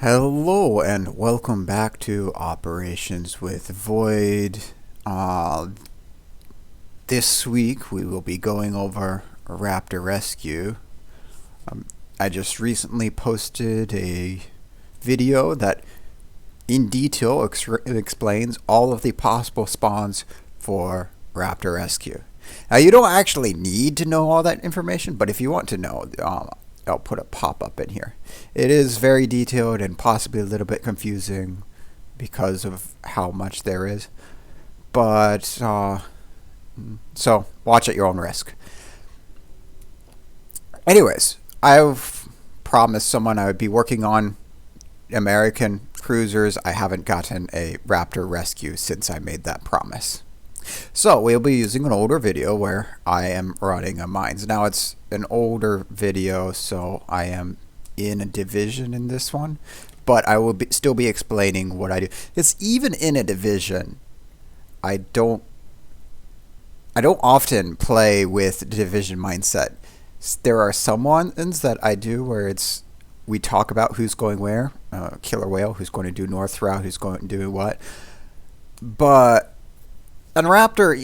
Hello and welcome back to Operations with Void. This week we will be going over Raptor Rescue. I just recently posted a video that in detail explains all of the possible spawns for Raptor Rescue. Now you don't actually need to know all that information, but if you want to know, I'll put a pop-up in here. It is very detailed and possibly a little bit confusing because of how much there is. But, so watch at your own risk. Anyways, I've promised someone I would be working on American cruisers. I haven't gotten a Raptor Rescue since I made that promise. So we'll be using an older video where I am running a Mainz. Now it's an older video, so I am in a division in this one, but I will still be explaining what I do. It's even in a division, I don't often play with division mindset. There are some ones that I do where we talk about who's going where, killer whale, who's going to do north route, who's going to do what, but on Raptor,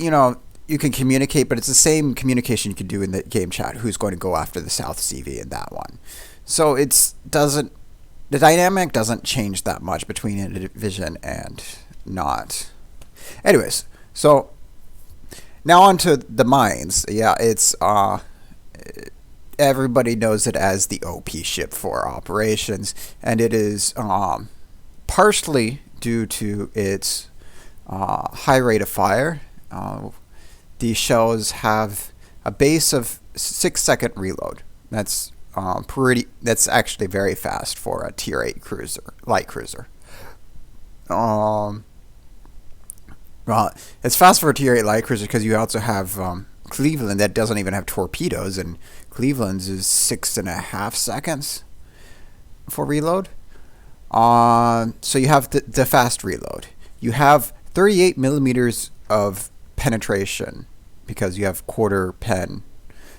you can communicate, but it's the same communication you can do in the game chat. Who's going to go after the South CV in that one? So the dynamic doesn't change that much between a division and not. Anyways, so now on to the Mainz. Yeah, it's everybody knows it as the OP ship for operations, and it is partially due to its high rate of fire. These shells have a base of 6-second reload. That's actually very fast for a tier 8 light cruiser. Well, it's fast for a tier 8 light cruiser because you also have Cleveland that doesn't even have torpedoes, and Cleveland's is 6.5 seconds for reload. So you have the fast reload. You have 38 millimeters of penetration because you have quarter pen.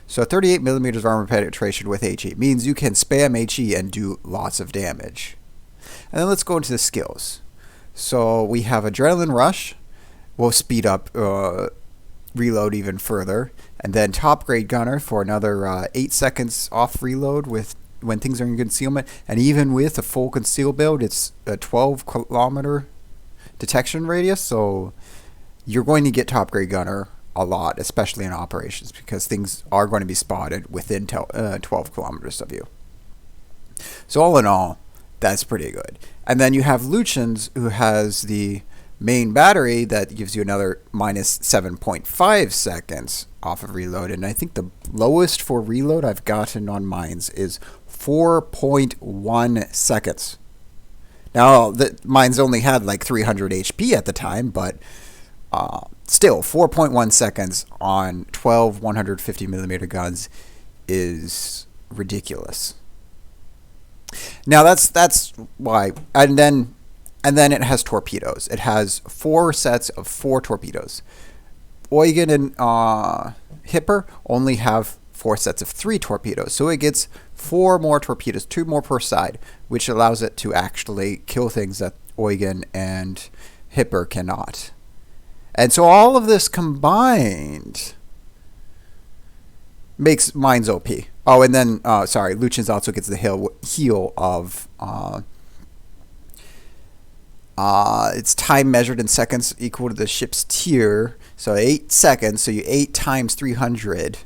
So 38 millimeters of armor penetration with HE means you can spam HE and do lots of damage. And then let's go into the skills. So we have Adrenaline Rush. We'll speed up reload even further. And then Top Grade Gunner for another 8 seconds off reload when things are in concealment. And even with a full conceal build, it's a 12-kilometer detection radius, so you're going to get Top Grade Gunner a lot, especially in operations, because things are going to be spotted within 12 kilometers of you. So all in all, that's pretty good. And then you have Lucian's, who has the main battery that gives you another minus 7.5 seconds off of reload, and I think the lowest for reload I've gotten on Mainz is 4.1 seconds. Now, the Mainz only had like 300 HP at the time, but still, 4.1 seconds on 12 150 millimeter guns is ridiculous. Now, that's why. And then it has torpedoes. It has 4 sets of 4 torpedoes. Eugen and Hipper only have 4 sets of 3 torpedoes, so it gets 4 more torpedoes, 2 more per side, which allows it to actually kill things that Eugen and Hipper cannot. And so all of this combined makes Mainz OP. Oh, and then, Lucian's also gets the heal of, it's time measured in seconds equal to the ship's tier, so 8 seconds, so you 8 times 300.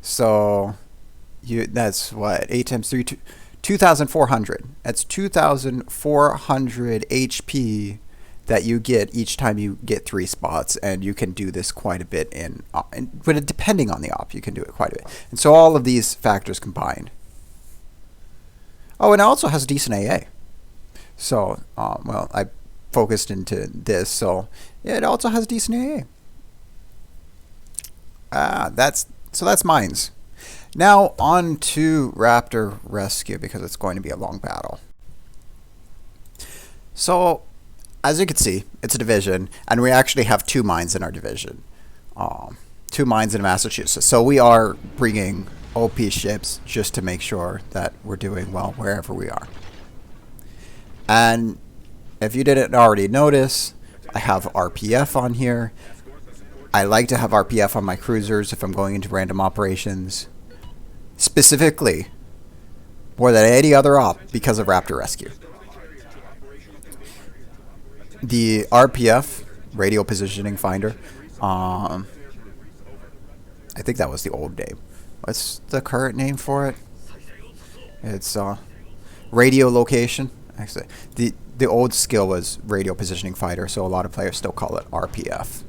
So that's what, 8 times 3, 2,400. That's 2,400 HP that you get each time you get 3 spots, and you can do this quite a bit but depending on the op, you can do it quite a bit. And so all of these factors combined. Oh, and it also has decent AA. So, I focused into this, so yeah, it also has decent AA. That's Mainz. Now on to Raptor Rescue, because it's going to be a long battle. So, as you can see, it's a division, and we actually have 2 Mainz in our division. 2 Mainz in Massachusetts. So we are bringing OP ships just to make sure that we're doing well wherever we are. And if you didn't already notice, I have RPF on here. I like to have RPF on my cruisers if I'm going into random operations. Specifically, more than any other op, because of Raptor Rescue. The RPF, Radio Positioning Finder, I think that was the old name. What's the current name for it? It's radio location. Actually, the old skill was Radio Positioning Finder, so a lot of players still call it RPF.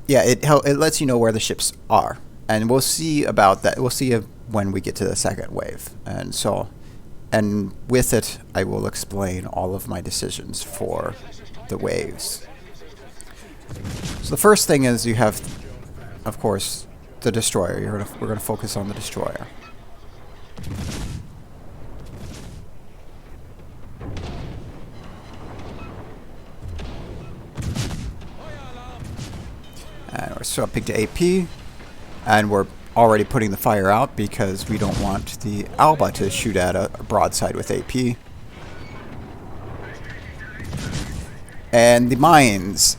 Yeah, it lets you know where the ships are, and we'll see about that. We'll see when we get to the second wave, and with it, I will explain all of my decisions for the waves. So the first thing is you have, of course, the destroyer. We're gonna focus on the destroyer. And we're swapping to AP, and we're already putting the fire out because we don't want the Alba to shoot at a broadside with AP. And the Mainz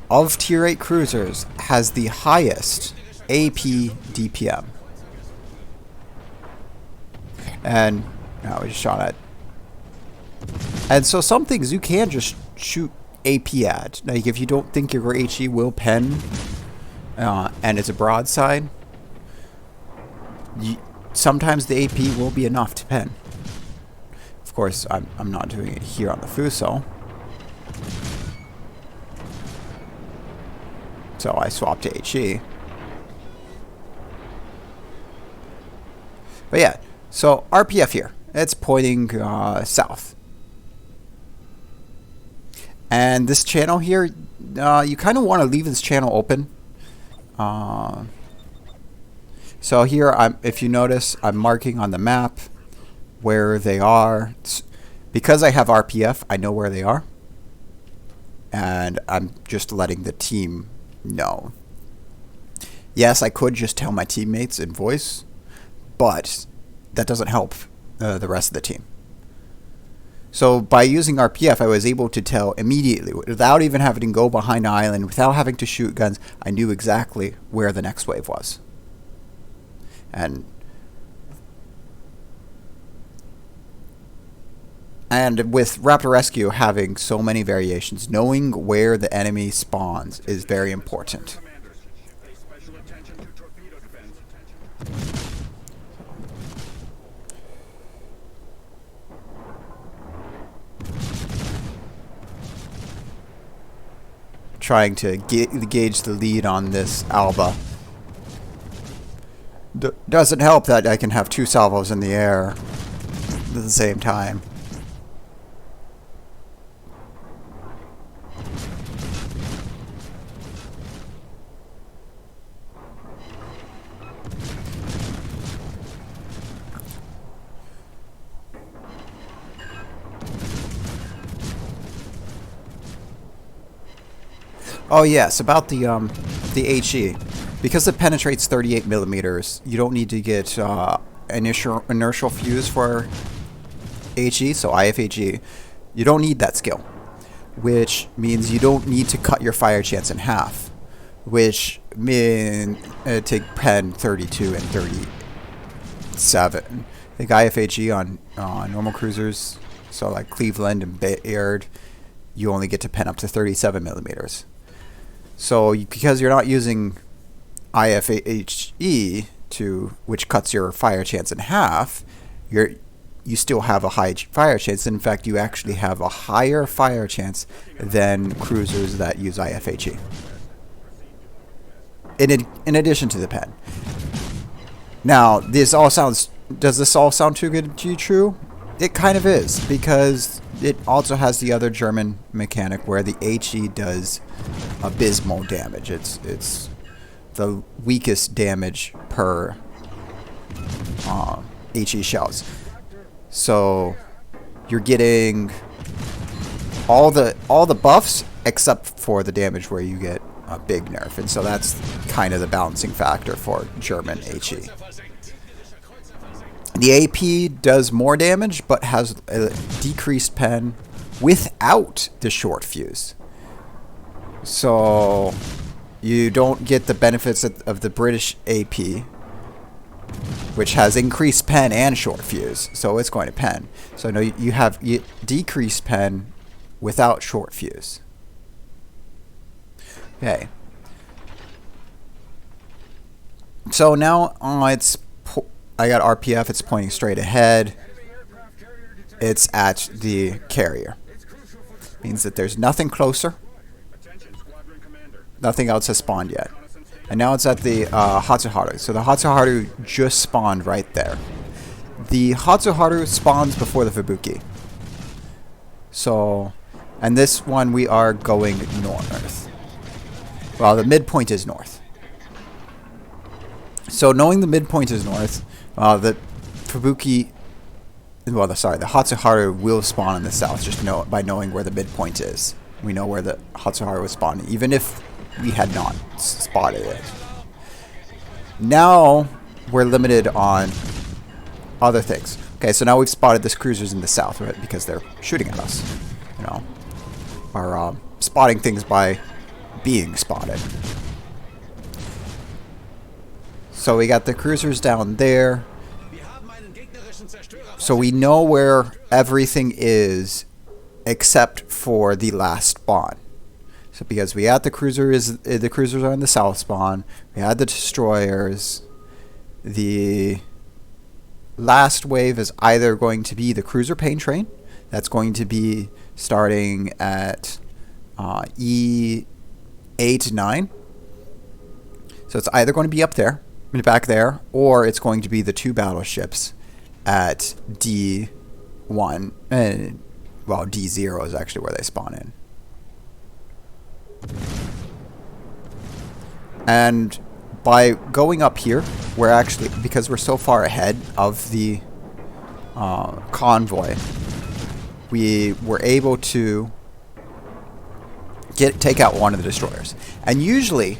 of Tier 8 cruisers has the highest AP DPM. And now we just shot at. And so some things you can just shoot AP at. Like if you don't think your HE will pen, and it's a broadside, sometimes the AP will be enough to pen. Of course, I'm not doing it here on the Fuso. So I swapped to HE. But yeah, so RPF here. It's pointing south. And this channel here, you kind of want to leave this channel open. So here, if you notice, I'm marking on the map where they are. Because I have RPF, I know where they are. And I'm just letting the team know. Yes, I could just tell my teammates in voice, but that doesn't help the rest of the team. So by using RPF, I was able to tell immediately, without even having to go behind an island, without having to shoot guns, I knew exactly where the next wave was. And with Raptor Rescue having so many variations, knowing where the enemy spawns is very important. Trying to gauge the lead on this Alba. Doesn't help that I can have two salvos in the air at the same time. Oh yes, about the HE. Because it penetrates 38 millimeters, you don't need to get inertial fuse for HE, so IFHE. You don't need that skill, which means you don't need to cut your fire chance in half, which means take pen 32 and 37. I think IFHE on normal cruisers, so like Cleveland and Bayard, you only get to pen up to 37 millimeters. So because you're not using IFHE which cuts your fire chance in half, you still have a high fire chance. In fact, you actually have a higher fire chance than cruisers that use IFHE. In addition to the pen. Now, does this all sound too good to be true? It kind of is, because it also has the other German mechanic where the HE does abysmal damage. It's the weakest damage per HE shells. So you're getting all the buffs except for the damage where you get a big nerf, and so that's kind of the balancing factor for German HE. The AP does more damage, but has a decreased pen without the short fuse. So you don't get the benefits of the British AP, which has increased pen and short fuse. So it's going to pen. So no, you have decreased pen without short fuse. Okay. So now I got RPF. It's pointing straight ahead. It's at the carrier. Means that there's nothing closer. Nothing else has spawned yet. And now it's at the Hatsuharu. So the Hatsuharu just spawned right there. The Hatsuharu spawns before the Fubuki. So, and this one we are going north. Well, the midpoint is north. So knowing the midpoint is north, the Fubuki, well, the Hatsuharu will spawn in the south just by knowing where the midpoint is. We know where the Hatsuharu was spawning, even if we had not spotted it. Now we're limited on other things. Okay, so now we've spotted this cruisers in the south, right? Because they're shooting at us. You know, are spotting things by being spotted. So we got the cruisers down there. So we know where everything is except for the last spawn. So because we had the cruisers are in the south spawn, we had the destroyers. The last wave is either going to be the cruiser pain train. That's going to be starting at E8, 9. So it's either going to be up there, back there, or it's going to be the 2 battleships at D1. Well, D0 is actually where they spawn in. And by going up here, we're actually, because we're so far ahead of the convoy, we were able to take out one of the destroyers. And usually,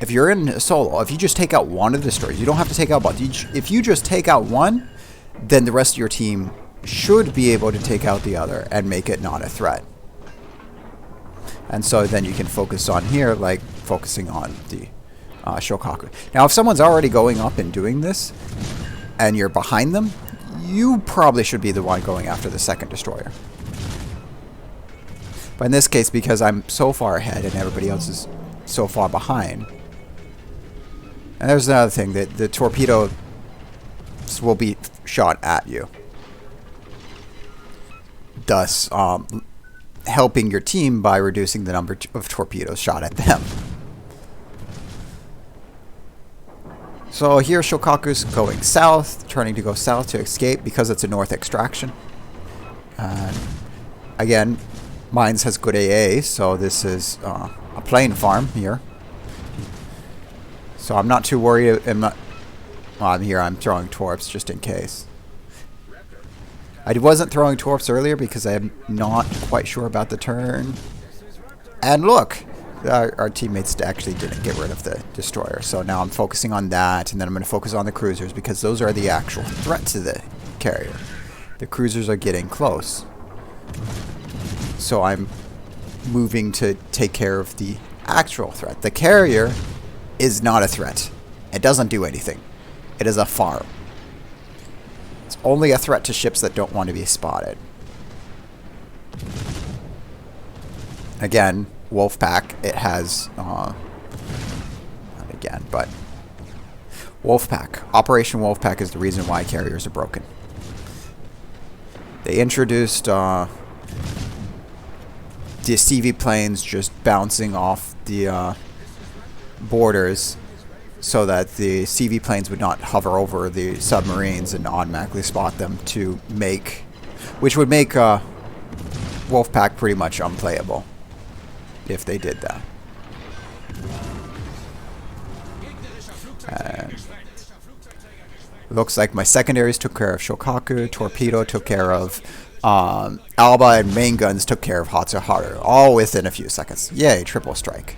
if you're in a solo, if you just take out one of the destroyers, you don't have to take out both. If you just take out one, then the rest of your team should be able to take out the other and make it not a threat. And so then you can focus on here, like focusing on the Shokaku. Now, if someone's already going up and doing this, and you're behind them, you probably should be the one going after the second destroyer. But in this case, because I'm so far ahead and everybody else is so far behind, and there's another thing, that the torpedoes will be shot at you, thus helping your team by reducing the number of torpedoes shot at them. So here Shokaku's going south, turning to go south to escape because it's a north extraction. And again, Mainz has good AA, so this is a plane farm here. So I'm not too worried. Well, I'm here, I'm throwing torps just in case. I wasn't throwing torps earlier because I'm not quite sure about the turn. And look, our teammates actually didn't get rid of the destroyer. So now I'm focusing on that, and then I'm going to focus on the cruisers because those are the actual threat to the carrier. The cruisers are getting close. So I'm moving to take care of the actual threat. The carrier is not a threat. It doesn't do anything. It is a farm. It's only a threat to ships that don't want to be spotted. Again, Wolfpack, it has, not again, but Wolfpack. Operation Wolfpack is the reason why carriers are broken. They introduced the CV planes just bouncing off the borders so that the CV planes would not hover over the submarines and automatically spot them to make, which would make Wolfpack pretty much unplayable if they did that. And looks like my secondaries took care of Shokaku, Torpedo took care of Alba, and main guns took care of Hatsuharu, all within a few seconds. Yay, triple strike.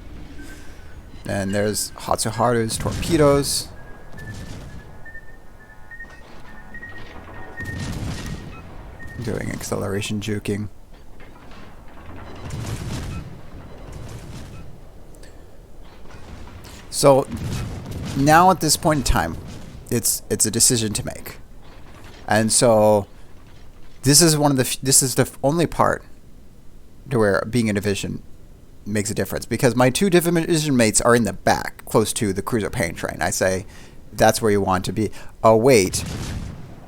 And there's Hatsuharu's torpedoes. Doing acceleration juking. So now at this point in time, it's a decision to make, and so this is the only part to where being a division makes a difference, because my two division mates are in the back, close to the cruiser paint train. I say, that's where you want to be. Oh wait,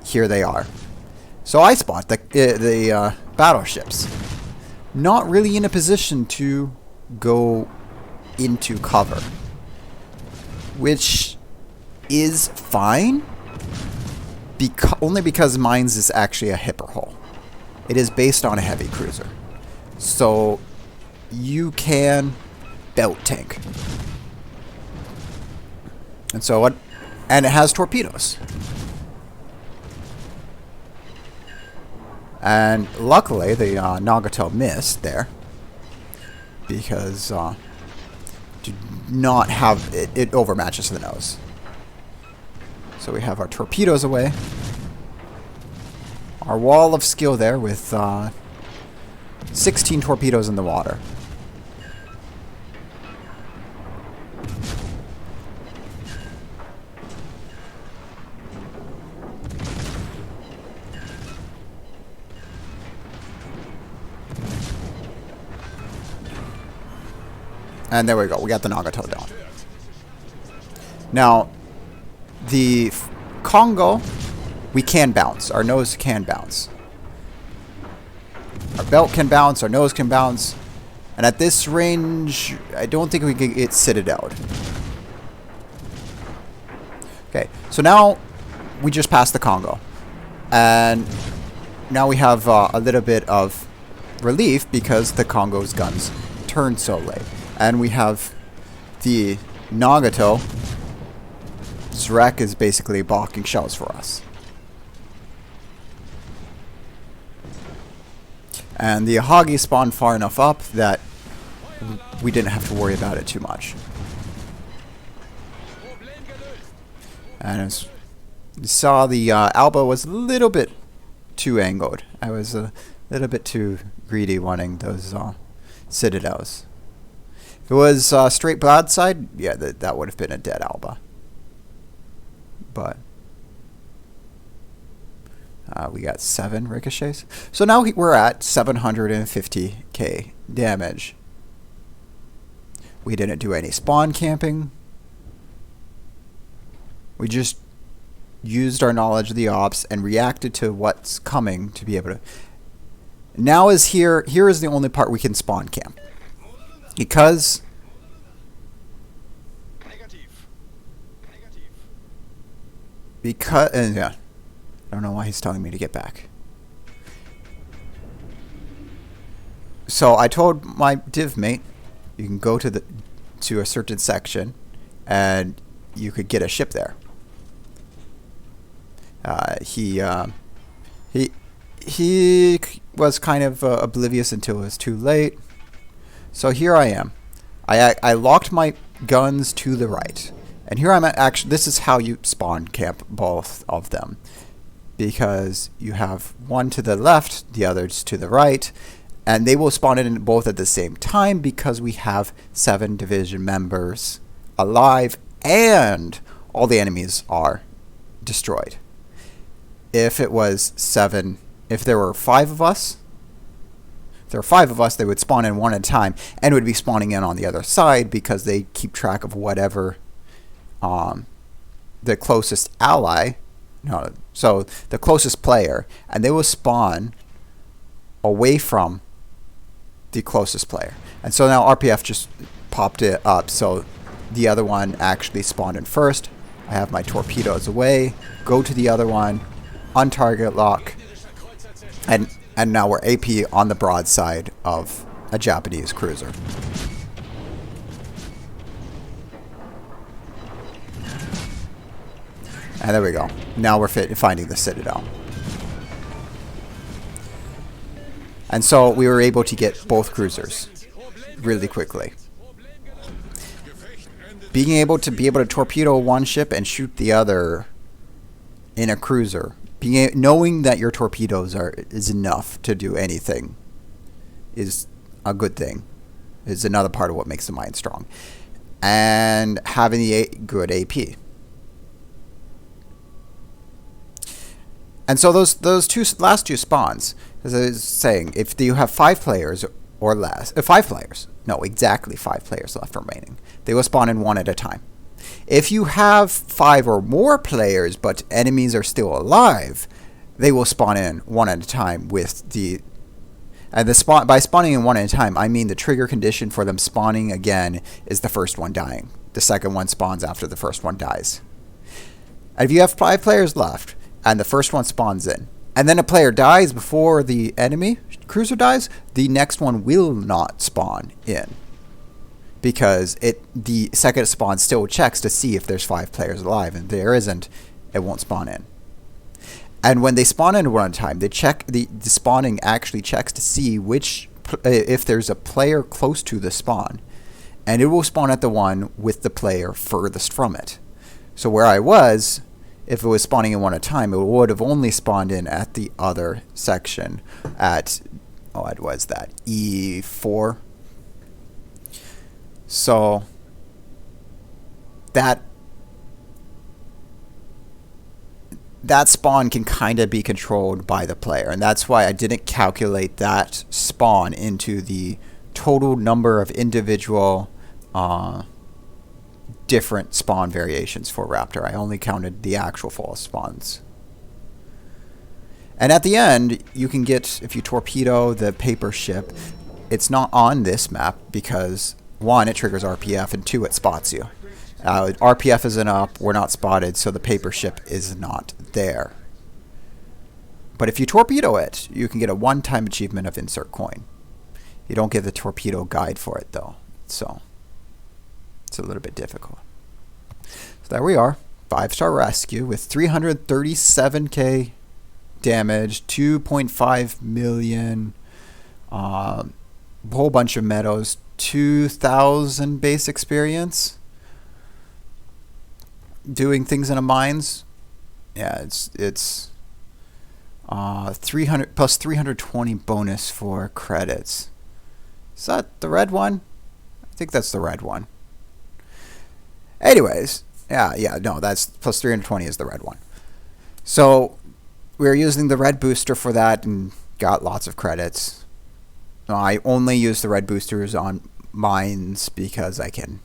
here they are. So I spot the battleships, not really in a position to go into cover, which is fine, only because Mainz is actually a hipper hull. It is based on a heavy cruiser, so you can belt tank, and so what? And it has torpedoes. And luckily, the Nagato missed there, because do not have it overmatches the nose. So we have our torpedoes away. Our wall of skill there with 16 torpedoes in the water. And there we go. We got the Nagato down. Now, the Congo, we can bounce. Our nose can bounce. Our belt can bounce. Our nose can bounce. And at this range, I don't think we can get citadeled. Okay, so now we just passed the Congo. And now we have a little bit of relief because the Congo's guns turned so late. And we have the Nagato. Zrek is basically blocking shells for us. And the Ahagi spawned far enough up that we didn't have to worry about it too much. And as you saw, the Alba was a little bit too angled. I was a little bit too greedy wanting those citadels. If it was straight broadside, yeah, that would have been a dead Alba. But we got 7 ricochets. So now we're at 750k damage. We didn't do any spawn camping. We just used our knowledge of the ops and reacted to what's coming to be able to. Now is here is the only part we can spawn camp. Because yeah, I don't know why he's telling me to get back. So I told my div mate, you can go to a certain section, and you could get a ship there. He was kind of oblivious until it was too late. So here I am. I locked my guns to the right. And here I'm at, actually, this is how you spawn camp both of them. Because you have one to the left, the others to the right. And they will spawn in both at the same time because we have 7 division members alive and all the enemies are destroyed. If it was 7, if there were 5 of us, they would spawn in one at a time and would be spawning in on the other side because they keep track of whatever the closest ally, so the closest player, and they will spawn away from the closest player. And so now RPF just popped it up, so the other one actually spawned in first. I have my torpedoes away, go to the other one, on target lock, and now we're AP on the broadside of a Japanese cruiser. And there we go. Now we're finding the citadel. And so we were able to get both cruisers really quickly. Being able to torpedo one ship and shoot the other in a cruiser Knowing that your torpedoes is enough to do anything is a good thing. Is another part of what makes the mine strong. And having the good AP. And so those last two spawns, as I was saying, if you have 5 players or less, 5 players, no, exactly 5 players left remaining, they will spawn in one at a time. If you have 5 or more players, but enemies are still alive, they will spawn in one at a time with the... And by spawning in one at a time, I mean the trigger condition for them spawning again is the first one dying. The second one spawns after the first one dies. And if you have 5 players left, and the first one spawns in, and then a player dies before the enemy cruiser dies, the next one will not spawn in. Because the second spawn still checks to see if there's 5 players alive, and if there isn't, it won't spawn in. And when they spawn in one at a time, they check the spawning actually checks to see if there's a player close to the spawn, and it will spawn at the one with the player furthest from it. So where I was, if it was spawning in one at a time, it would have only spawned in at the other section at, what was that, E4. So that spawn can kind of be controlled by the player, and that's why I didn't calculate that spawn into the total number of individual different spawn variations for Raptor. I only counted the actual false spawns. And at the end, you can get, if you torpedo the paper ship, it's not on this map because 1, it triggers RPF, and 2, it spots you. RPF isn't up, we're not spotted, so the paper ship is not there. But if you torpedo it, you can get a one-time achievement of insert coin. You don't get the torpedo guide for it though, so it's a little bit difficult. So there we are, 5-star rescue with 337k damage, 2.5 million, a whole bunch of medals, 2,000 base experience. Doing things in a mines, yeah, it's 300 plus 320 bonus for credits. Is that the red one? I think that's the red one. Anyways, no, that's plus 320 is the red one. So we're using the red booster for that and got lots of credits. I only use the red boosters on mines because I can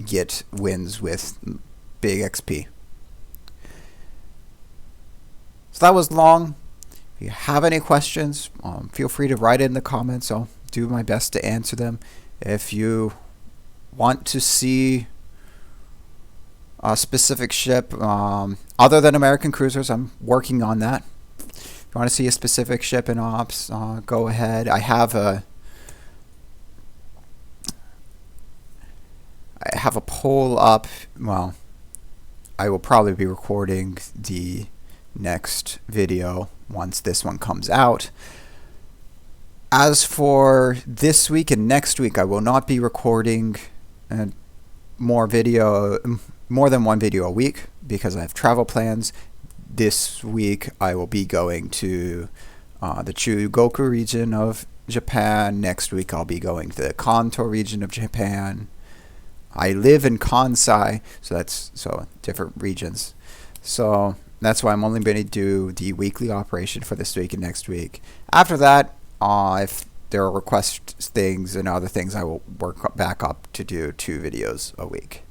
get wins with big XP. So that was long. If you have any questions, feel free to write it in the comments. I'll do my best to answer them. If you want to see a specific ship other than American cruisers, I'm working on that. If you want to see a specific ship in ops, go ahead. I have a poll up. Well, I will probably be recording the next video once this one comes out. As for this week and next week, I will not be recording more than one video a week because I have travel plans. This week I will be going to the Chugoku region of Japan. Next week I'll be going to the Kanto region of Japan. I live in Kansai, so that's different regions. So that's why I'm only going to do the weekly operation for this week and next week. After that, if there are request things and other things, I will work back up to do 2 videos a week.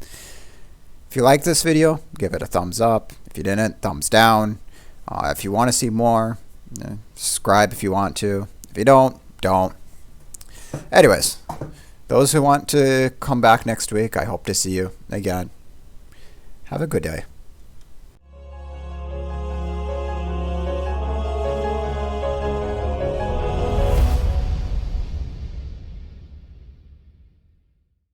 If you like this video, give it a thumbs up. If you didn't, thumbs down. If you want to see more, subscribe if you want to. If you don't. Anyways, those who want to come back next week, I hope to see you again. Have a good day.